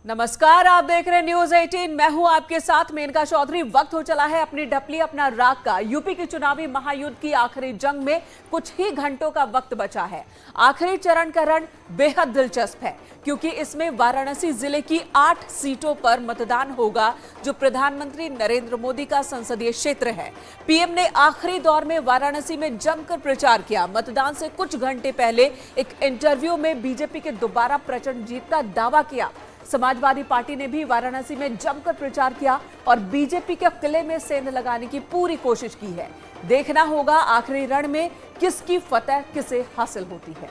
नमस्कार, आप देख रहे हैं न्यूज 18। मैं हूं आपके साथ मेनका चौधरी। वक्त हो चला है अपनी ढपली अपना राग का। यूपी के चुनावी महायुद्ध की आखिरी जंग में कुछ ही घंटों का वक्त बचा है। आखिरी चरण का रण बेहद दिलचस्प है क्योंकि इसमें वाराणसी जिले की 8 सीटों पर मतदान होगा जो प्रधानमंत्री नरेंद्र मोदी का संसदीय क्षेत्र है। पीएम ने आखिरी दौर में वाराणसी में जमकर प्रचार किया। मतदान से कुछ घंटे पहले एक इंटरव्यू में बीजेपी के दोबारा प्रचंड जीत का दावा किया। समाजवादी पार्टी ने भी वाराणसी में जमकर प्रचार किया और बीजेपी के किले में सेंध लगाने की पूरी कोशिश की है। देखना होगा आखिरी रण में किसकी फतह किसे हासिल होती है।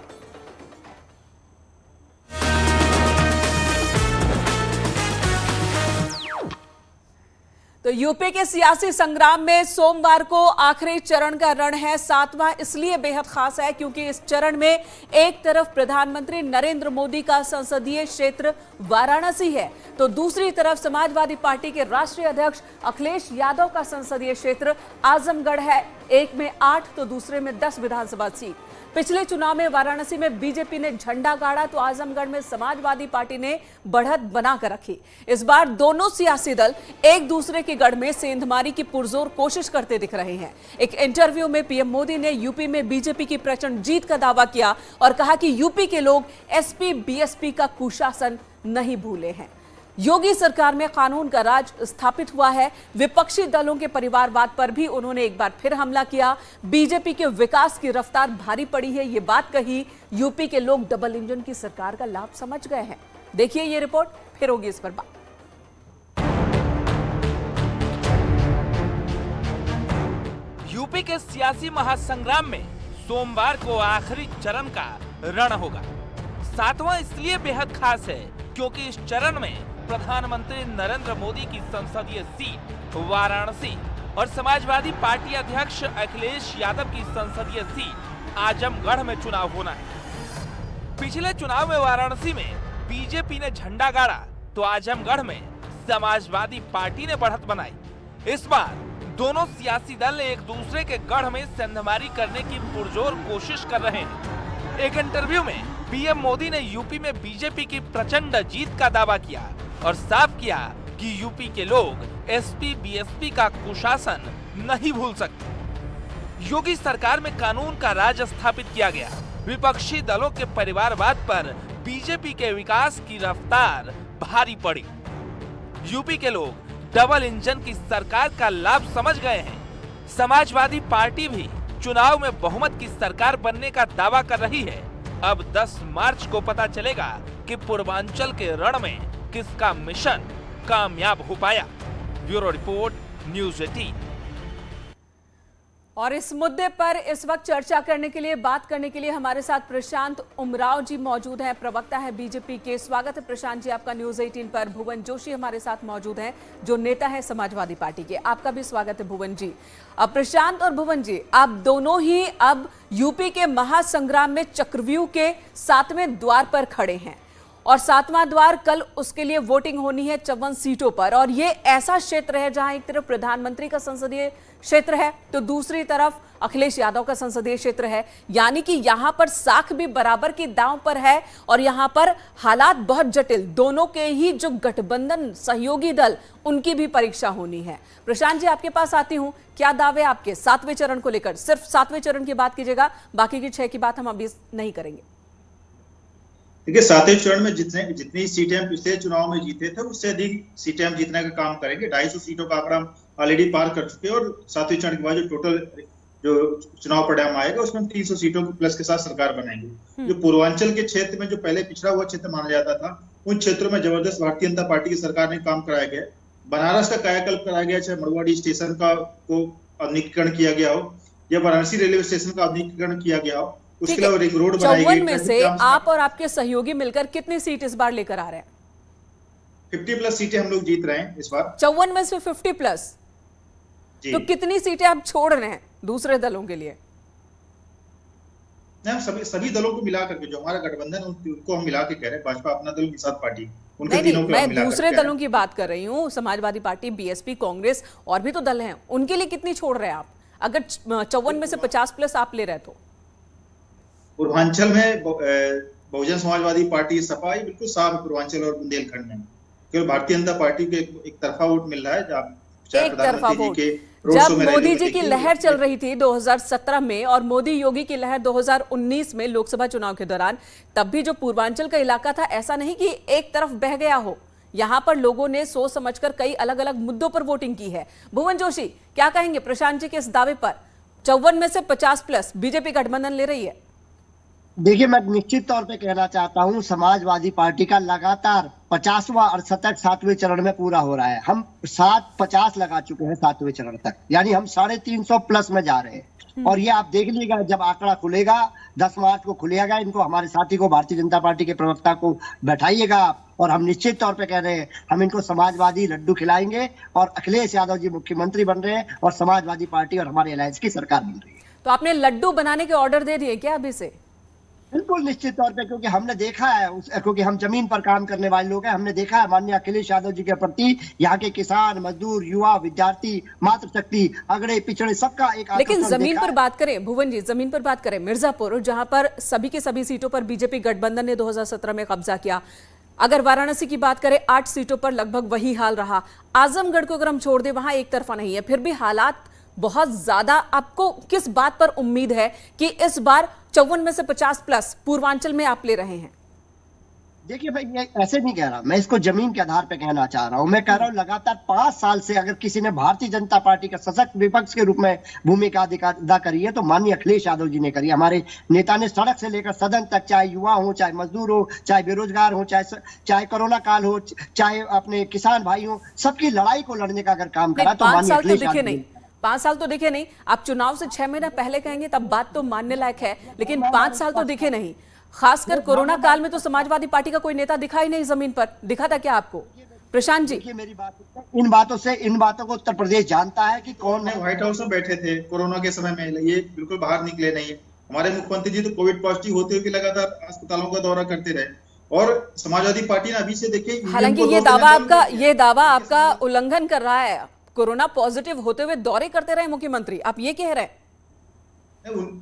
तो यूपी के सियासी संग्राम में सोमवार को आखिरी चरण का रण है। 7वां इसलिए बेहद खास है क्योंकि इस चरण में एक तरफ प्रधानमंत्री नरेंद्र मोदी का संसदीय क्षेत्र वाराणसी है तो दूसरी तरफ समाजवादी पार्टी के राष्ट्रीय अध्यक्ष अखिलेश यादव का संसदीय क्षेत्र आजमगढ़ है। एक में 8 तो दूसरे में 10 विधानसभा सीट। पिछले चुनाव में वाराणसी में बीजेपी ने झंडा गाड़ा तो आजमगढ़ में समाजवादी पार्टी ने बढ़त बनाकर रखी। इस बार दोनों सियासी दल एक दूसरे के गढ़ में सेंधमारी की पुरजोर कोशिश करते दिख रहे हैं। एक इंटरव्यू में पीएम मोदी ने यूपी में बीजेपी की प्रचंड जीत का दावा किया और कहा कि यूपी के लोग एसपी बीएसपी का कुशासन नहीं भूले हैं। योगी सरकार में कानून का राज स्थापित हुआ है। विपक्षी दलों के परिवारवाद पर भी उन्होंने एक बार फिर हमला किया। बीजेपी के विकास की रफ्तार भारी पड़ी है, ये बात कही। यूपी के लोग डबल इंजन की सरकार का लाभ समझ गए हैं। देखिए ये रिपोर्ट, फिर होगी इस पर बात। यूपी के सियासी महासंग्राम में सोमवार को आखिरी चरण का रण होगा। 7वां इसलिए बेहद खास है क्योंकि इस चरण में प्रधानमंत्री नरेंद्र मोदी की संसदीय सीट वाराणसी और समाजवादी पार्टी अध्यक्ष अखिलेश यादव की संसदीय सीट आजमगढ़ में चुनाव होना है। पिछले चुनाव में वाराणसी में बीजेपी ने झंडा गाड़ा तो आजमगढ़ में समाजवादी पार्टी ने बढ़त बनाई। इस बार दोनों सियासी दल एक दूसरे के गढ़ में सेंधमारी करने की पुरजोर कोशिश कर रहे हैं। एक इंटरव्यू में पीएम मोदी ने यूपी में बीजेपी की प्रचंड जीत का दावा किया और साफ किया कि यूपी के लोग एसपी बीएसपी का कुशासन नहीं भूल सकते। योगी सरकार में कानून का राज स्थापित किया गया। विपक्षी दलों के परिवारवाद पर बीजेपी के विकास की रफ्तार भारी पड़ी। यूपी के लोग डबल इंजन की सरकार का लाभ समझ गए हैं। समाजवादी पार्टी भी चुनाव में बहुमत की सरकार बनने का दावा कर रही है। अब 10 मार्च को पता चलेगा कि पूर्वांचल के रण में किसका मिशन कामयाब हो पाया। Bureau report, news 18। और इस मुद्दे पर इस वक्त चर्चा करने के लिए, बात करने के लिए हमारे साथ प्रशांत उमराव जी मौजूद हैं, प्रवक्ता है बीजेपी के। स्वागत है प्रशांत जी आपका न्यूज 18 पर। भुवन जोशी हमारे साथ मौजूद हैं जो नेता है समाजवादी पार्टी के। आपका भी स्वागत है भुवन जी। अब प्रशांत और भुवन जी, आप दोनों ही अब यूपी के महासंग्राम में चक्रव्यूह के 7वें द्वार पर खड़े हैं और 7वां द्वार कल उसके लिए वोटिंग होनी है 54 सीटों पर। और ये ऐसा क्षेत्र है जहां एक तरफ प्रधानमंत्री का संसदीय क्षेत्र है तो दूसरी तरफ अखिलेश यादव का संसदीय क्षेत्र है। यानी कि यहां पर साख भी बराबर की दांव पर है और यहां पर हालात बहुत जटिल। दोनों के ही जो गठबंधन सहयोगी दल, उनकी भी परीक्षा होनी है। प्रशांत जी आपके पास आती हूं, क्या दावे आपके 7वें चरण को लेकर? सिर्फ 7वें चरण की बात कीजिएगा, बाकी की 6 की बात हम अभी नहीं करेंगे। देखिए, 7वें चरण में जितनी सीटें हम पिछले चुनाव में जीते थे उससे अधिक सीटें हम जीतने का काम करेंगे। 250 सीटों का आंकड़ा हम ऑलरेडी पार कर चुके हैं और 7वें चरण के बाद जो टोटल जो चुनाव परिणाम आएगा उसमें हम 300 सीटों के प्लस के साथ सरकार बनाएंगे। जो पूर्वांचल के क्षेत्र में जो पहले पिछड़ा हुआ क्षेत्र माना जाता था, उन क्षेत्रों में जबरदस्त भारतीय जनता पार्टी की सरकार ने काम कराया गया। बनारस का कायाकल्प कराया गया, चाहे मड़वाड़ी स्टेशन को आधुनिकीकरण किया गया हो या वाराणसी रेलवे स्टेशन का आधुनिकीकरण किया गया हो। उसके अलावा एक रोड बनाई गई। 54 में से आप और आपके सहयोगी मिलकर कितनी सीट इस बार लेकर आ रहे हैं? 50 प्लस सीटें हम लोग जीत रहे हैं इस बार। 54 में से 50 प्लस, तो कितनी सीटें आप छोड़ रहे हैं दूसरे दलों के लिए? हम सभी दलों को मिला करके, जो हमारा गठबंधन उनको हम मिला के कह रहे हैं। भाजपा अपना दल, किसान पार्टी, उनके तीनों को मैं दूसरे दलों की बात कर रही हूँ। समाजवादी पार्टी, बीएसपी, कांग्रेस और भी तो दल हैं, उनके लिए कितनी छोड़ रहे हैं आप? अगर 54 में से 50 प्लस आप ले रहे तो पूर्वांचल में बहुजन समाजवादी पार्टी, सपा, बिल्कुल साफ पूर्वांचल और बुंदेलखंड में केवल भारतीय जनता पार्टी को एक तरफा वोट मिल रहा है। एक तरफा वोट। जब मोदी जी की लहर चल रही थी 2017 में और मोदी योगी की लहर 2019 में लोकसभा चुनाव के दौरान, तब भी जो पूर्वांचल का इलाका था, ऐसा नहीं कि एक तरफ बह गया हो। यहां पर लोगों ने सोच समझकर कई अलग अलग मुद्दों पर वोटिंग की है। भुवन जोशी, क्या कहेंगे प्रशांत जी के इस दावे पर? 54 में से 50+ बीजेपी गठबंधन ले रही है। देखिए, मैं निश्चित तौर पे कहना चाहता हूं, समाजवादी पार्टी का लगातार 50वां और 7वें चरण में पूरा हो रहा है। हम 50 लगा चुके हैं 7वें चरण तक, यानी हम 350+ में जा रहे हैं। और ये आप देख लीजिएगा, जब आंकड़ा खुलेगा 10 मार्च को खुलेगा, इनको हमारे साथी को, भारतीय जनता पार्टी के प्रवक्ता को बैठाइएगा और हम निश्चित तौर पे कह रहे हैं, हम इनको समाजवादी लड्डू खिलाएंगे और अखिलेश यादव जी मुख्यमंत्री बन रहे हैं और समाजवादी पार्टी और हमारे अलायंस की सरकार बन रही है। तो आपने लड्डू बनाने के ऑर्डर दे दिए क्या अभी से? बिल्कुल, निश्चित तौर पे, क्योंकि हमने देखा है, क्योंकि हम जमीन पर काम करने वाले लोग हैं, हमने देखा है माननीय अखिलेश यादव जी के प्रति यहाँ के किसान, मजदूर, युवा, विद्यार्थी, मातृशक्ति, अगड़े पिछड़े सबका एक। लेकिन जमीन पर बात करें भुवन जी, जमीन पर बात करें, मिर्जापुर जहां पर सभी की सभी सीटों पर बीजेपी गठबंधन ने 2017 में कब्जा किया। अगर वाराणसी की बात करें, 8 सीटों पर लगभग वही हाल रहा। आजमगढ़ को अगर हम छोड़ दें, वहां एक तरफा नहीं है, फिर भी हालात बहुत ज्यादा। आपको किस बात पर उम्मीद है कि इस बार 54 में से 50+ पूर्वांचल में आप ले रहे हैं? देखिए भाई, मैं ऐसे नहीं कह रहा, मैं इसको जमीन के आधार पे कहना चाह रहा हूं। मैं कह रहा हूं, लगातार 5 साल से अगर किसी ने भारतीय जनता पार्टी का सशक्त विपक्ष के रूप में भूमिका अदा करी है तो माननीय अखिलेश यादव जी ने करी। हमारे नेता ने सड़क से लेकर सदन तक, चाहे युवा हो, चाहे मजदूर हो, चाहे बेरोजगार हो, चाहे कोरोना काल हो, चाहे अपने किसान भाई हो, सबकी लड़ाई को लड़ने का अगर काम करा तो माननीय अखिलेश यादव जी। 5 साल तो दिखे नहीं। आप चुनाव से 6 महीना पहले कहेंगे तब बात तो मानने लायक है, लेकिन 5 साल तो दिखे नहीं। खासकर कोरोना काल में तो समाजवादी पार्टी का कोई नेता दिखा ही नहीं जमीन पर। दिखा था क्या आपको? प्रशांत जी, मेरी बात, इन बातों को उत्तर प्रदेश जानता है कि कौन है। व्हाइट हाउस में बैठे थे कोरोना के समय में, ये बिल्कुल बाहर निकले नहीं है। हमारे मुख्यमंत्री जी तो कोविड पॉजिटिव होते हुए लगातार अस्पतालों का दौरा करते रहे। और समाजवादी पार्टी ने अभी से देखिए, हालांकि ये दावा आपका उल्लंघन कर रहा है। कोरोना पॉजिटिव होते हुए दौरे करते रहे मुख्यमंत्री, आप ये कह रहे हैं?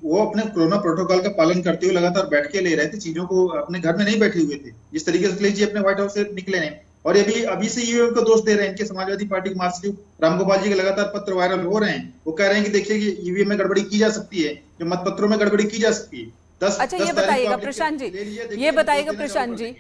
वो अपने कोरोना प्रोटोकॉल का पालन करते हुए लगातार बैठ के ले रहे थे चीजों को, अपने घर में नहीं बैठे हुए थे जिस तरीके से अखिलेश जी अपने व्हाइट हाउस से निकले नहीं। और अभी से ईवीएम को दोष दे रहे हैं। इनके समाजवादी पार्टी के महासचिव रामगोपाल जी के लगातार पत्र वायरल हो रहे हैं। वो कह रहे हैं कि देखिए कि ईवीएम में गड़बड़ी की जा सकती है, जो मतपत्रों में गड़बड़ी की जा सकती है। अच्छा, ये बताइएगा प्रशांत जी,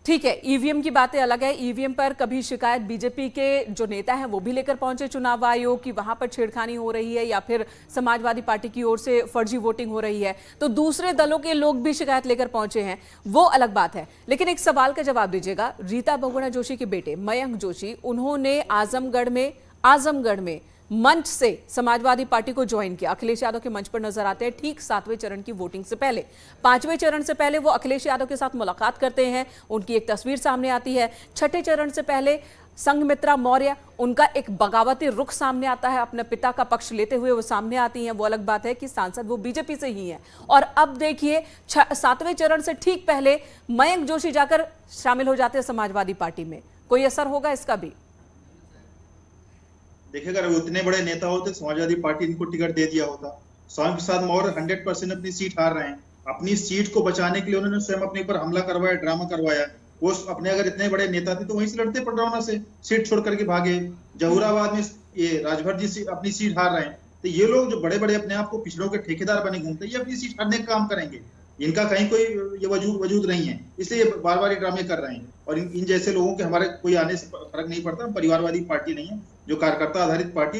ठीक है, ईवीएम की बातें अलग है। ईवीएम पर कभी शिकायत बीजेपी के जो नेता हैं वो भी लेकर पहुंचे चुनाव आयोग की वहां पर छेड़खानी हो रही है या फिर समाजवादी पार्टी की ओर से फर्जी वोटिंग हो रही है, तो दूसरे दलों के लोग भी शिकायत लेकर पहुंचे हैं, वो अलग बात है। लेकिन एक सवाल का जवाब दीजिएगा। रीता बहुगुणा जोशी के बेटे मयंक जोशी, उन्होंने आजमगढ़ में मंच से समाजवादी पार्टी को ज्वाइन किया। अखिलेश यादव के मंच पर नजर आते हैं ठीक 7वें चरण की वोटिंग से पहले। 5वें चरण से पहले वो अखिलेश यादव के साथ मुलाकात करते हैं, उनकी एक तस्वीर सामने आती है। 6ठे चरण से पहले संघमित्रा मौर्य, उनका एक बगावती रुख सामने आता है, अपने पिता का पक्ष लेते हुए वो सामने आती हैं। वो अलग बात है कि सांसद वो बीजेपी से ही हैं। और अब देखिए 7वें चरण से ठीक पहले मयंक जोशी जाकर शामिल हो जाते हैं समाजवादी पार्टी में। कोई असर होगा इसका भी? देखिए, अगर उतने बड़े नेता होते समाजवादी पार्टी इनको टिकट दे दिया होता। स्वामी प्रसाद मौर्य 100% अपनी सीट हार रहे हैं। अपनी सीट को बचाने के लिए उन्होंने स्वयं अपने ऊपर हमला करवाया, ड्रामा करवाया। वो अपने अगर इतने बड़े नेता थे तो वहीं से लड़ते पडरौना से, सीट छोड़ करके भागे। जहूराबाद में ये राजभर जी अपनी सीट हार रहे हैं। तो ये लोग जो बड़े बड़े अपने आप को पिछड़ों के ठेकेदार बने घूमते हैं, ये अपनी सीट हारने का काम करेंगे। इनका कहीं कोई ये वजूद नहीं है, इसलिए बार बार ये ड्रामे कर रहे हैं। और इन जैसे लोगों के हमारे कोई आने से फर्क नहीं पड़ता। परिवारवादी पार्टी नहीं है, जो कार्यकर्ता आधारित पार्टी,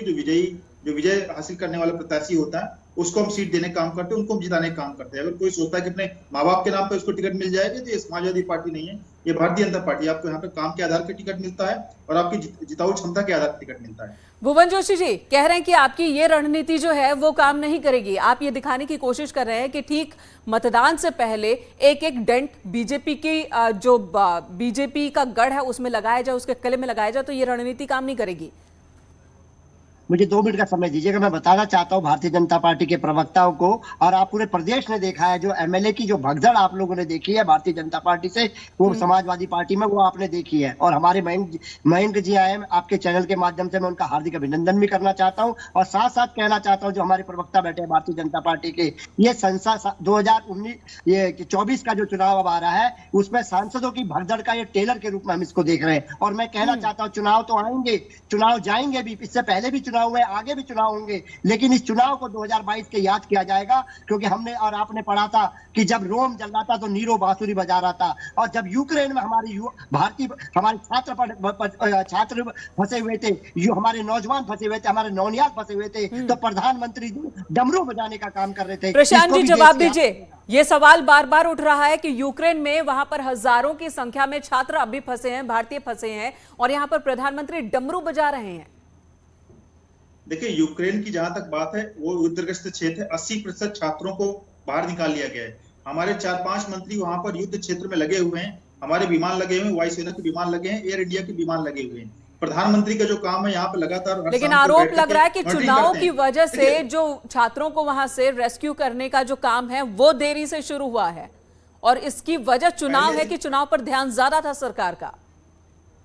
जो विजय हासिल करने वाला प्रत्याशी होता है उसको हम सीट देने का काम करते हैं, उनको हम जिताने का काम करते हैं। अगर कोई सोचता है कि अपने माँ बाप के नाम पर उसको टिकट मिल जाएगी, तो ये समाजवादी पार्टी नहीं है, ये भारतीय जनता पार्टी। आपको यहाँ पे काम के आधार पर टिकट मिलता है और आपकी जिताऊ क्षमता के आधार पर टिकट मिलता है। भुवन जोशी जी कह रहे हैं कि आपकी ये रणनीति जो है वो काम नहीं करेगी। आप ये दिखाने की कोशिश कर रहे हैं कि ठीक मतदान से पहले एक एक डेंट बीजेपी की जो बीजेपी का गढ़ है उसमें लगाया जाए, उसके गले में लगाया जाए, तो ये रणनीति काम नहीं करेगी। मुझे 2 मिनट का समय दीजिएगा। मैं बताना चाहता हूँ भारतीय जनता पार्टी के प्रवक्ताओं को, और आप पूरे प्रदेश ने देखा है, जो एमएलए की जो भगदड़ आप लोगों ने देखी है भारतीय जनता पार्टी से, वो समाजवादी पार्टी में वो आपने देखी है। और हमारे मयंक जी आए, आपके चैनल के माध्यम से मैं उनका हार्दिक अभिनंदन भी करना चाहता हूँ, और साथ साथ कहना चाहता हूँ जो हमारे प्रवक्ता बैठे हैं भारतीय जनता पार्टी के, ये संसद 2024 का जो चुनाव अब आ रहा है, उसमें सांसदों की भगदड़ का ये टेलर के रूप में हम इसको देख रहे हैं। और मैं कहना चाहता हूँ चुनाव तो आएंगे, चुनाव जाएंगे भी, इससे पहले भी चुनाव हुए, आगे भी चुनाव होंगे, लेकिन इस चुनाव को 2022 के याद किया जाएगा, क्योंकि हमने और आपने पढ़ा था कि जब रोम जल रहा था तो नीरो बांसुरी बजा रहा था, और जब यूक्रेन में हमारे छात्र फंसे हुए थे, हमारे नौजवान फंसे हुए थे, हमारे नौनियाल फंसे हुए थे, तो प्रधानमंत्री जी डमरू बजाने का काम कर रहे थे। प्रशांत जी जवाब दीजिए, ये सवाल बार बार उठ रहा है कि यूक्रेन में वहां पर हजारों की संख्या में छात्र अभी फंसे हैं, भारतीय फंसे हैं, और यहां पर प्रधानमंत्री डमरू बजा रहे हैं। देखिए, यूक्रेन की जहां तक बात है, वो युद्धग्रस्त क्षेत्र है, 80% छात्रों को बाहर निकाल लिया गया है। हमारे 4-5 मंत्री वहां पर युद्ध क्षेत्र में लगे हुए हैं, हमारे विमान लगे हुए हैं, वायुसेना के विमान लगे हैं, एयर इंडिया के विमान लगे हुए हैं। प्रधानमंत्री का जो काम है यहाँ पे लगातार, लेकिन आरोप लग रहा है कि चुनाव की वजह से जो छात्रों को वहां से रेस्क्यू करने का जो काम है वो देरी से शुरू हुआ है, और इसकी वजह चुनाव है कि चुनाव पर ध्यान ज्यादा था सरकार का।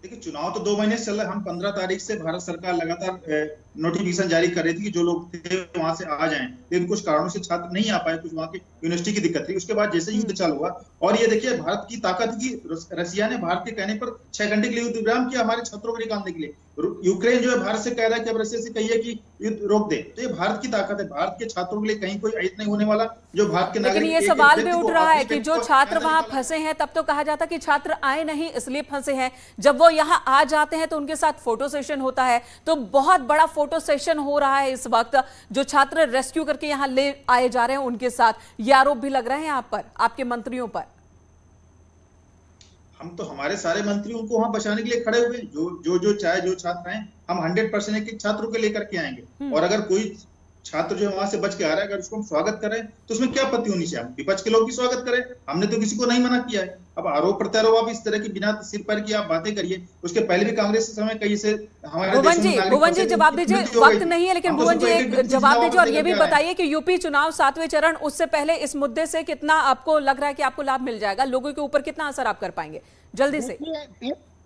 देखिए, चुनाव तो 2 महीने से चल रहा है। हम 15 तारीख से भारत सरकार लगातार नोटिफिकेशन जारी कर रही थी कि जो लोग थे वहां से आ जाएं, लेकिन कुछ कारणों से छात्र नहीं आ पाए, कुछ वहां की यूनिवर्सिटी की दिक्कत थी। उसके बाद जैसे युद्ध चालू हुआ, और ये देखिए भारत की ताकत की, रसिया ने भारत के कहने पर 6 घंटे के लिए युद्ध विराम किया हमारे छात्रों को निकालने के लिए। यूक्रेन जो है भारत से कह रहा है कि अब रसिया से कहिए कि युद्ध रोक दे, तो ये भारत की ताकत है। भारत के छात्रों के लिए कहीं कोई अहित नहीं होने वाला, जो भारत के नागरिक। लेकिन ये सवाल भी उठ रहा है कि जो छात्र वहां फंसे हैं, तब तो कहा जाता कि छात्र आए नहीं इसलिए फंसे हैं, जब वो यहाँ आ जाते हैं तो उनके साथ फोटो सेशन होता है, तो बहुत बड़ा फोटो सेशन हो रहा है इस वक्त, जो छात्र रेस्क्यू करके यहाँ ले आए जा रहे हैं उनके साथ, ये आरोप भी लग रहे हैं आप पर, आपके मंत्रियों पर। हम तो, हमारे सारे मंत्री उनको वहां बचाने के लिए खड़े हुए, जो चाहे जो छात्र हैं, हम 100% एक छात्रों के लेकर के आएंगे। और अगर कोई छात्र जो वहां से बच के आ रहा है, अगर उसको हम स्वागत करें तो उसमें क्या आपत्ति होनी चाहिए? हम विपक्ष के लोग भी स्वागत करें, हमने तो किसी को नहीं मना किया है। अब आरोप प्रत्यारोप आप इस तरह की बिना सिर पैर की आप बातें करिए। उसके पहले भी कांग्रेस के समय कई से हमारे भुवन जी जवाब दीजिए, वक्त नहीं है, लेकिन भुवन जी एक जवाब दीजिए, और ये भी बताइए कि यूपी चुनाव 7वें चरण, उससे पहले इस मुद्दे से कितना आपको लग रहा है कि आपको लाभ मिल जाएगा, लोगों के ऊपर कितना असर आप कर पाएंगे जल्दी से?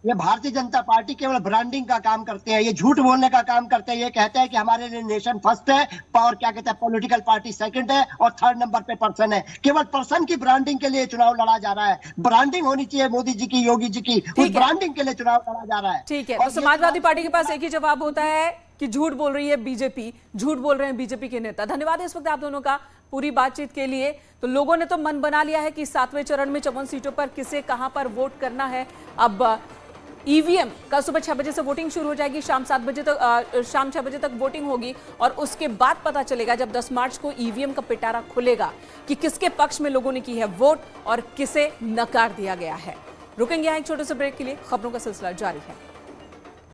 ये भारतीय जनता पार्टी केवल ब्रांडिंग का काम करते हैं, ये झूठ बोलने का काम करते हैं। ये कहते हैं कि हमारे लिए नेशन फर्स्ट है, और क्या कहते हैं पॉलिटिकल पार्टी सेकंड है, और 3rd नंबर पे पर्सन है। केवल पर्सन की ब्रांडिंग के लिए चुनाव लड़ा जा रहा है। ब्रांडिंग होनी चाहिए मोदी जी की, योगी जी की, उस ब्रांडिंग के लिए चुनाव लड़ा जा रहा है। ठीक है, तो समाजवादी पार्टी के पास एक ही जवाब होता है कि झूठ बोल रही है बीजेपी, झूठ बोल रहे हैं बीजेपी के नेता। धन्यवाद इस वक्त आप दोनों का पूरी बातचीत के लिए। तो लोगों ने तो मन बना लिया है कि 7वें चरण में 54 सीटों पर किसे कहां पर वोट करना है। अब ईवीएम कल सुबह 6 बजे से वोटिंग शुरू हो जाएगी, शाम 6 बजे तक वोटिंग होगी, और उसके बाद पता चलेगा जब 10 मार्च को ईवीएम का पिटारा खुलेगा कि किसके पक्ष में लोगों ने की है वोट और किसे नकार दिया गया है। रुकेंगे यहाँ एक छोटे से ब्रेक के लिए, खबरों का सिलसिला जारी है।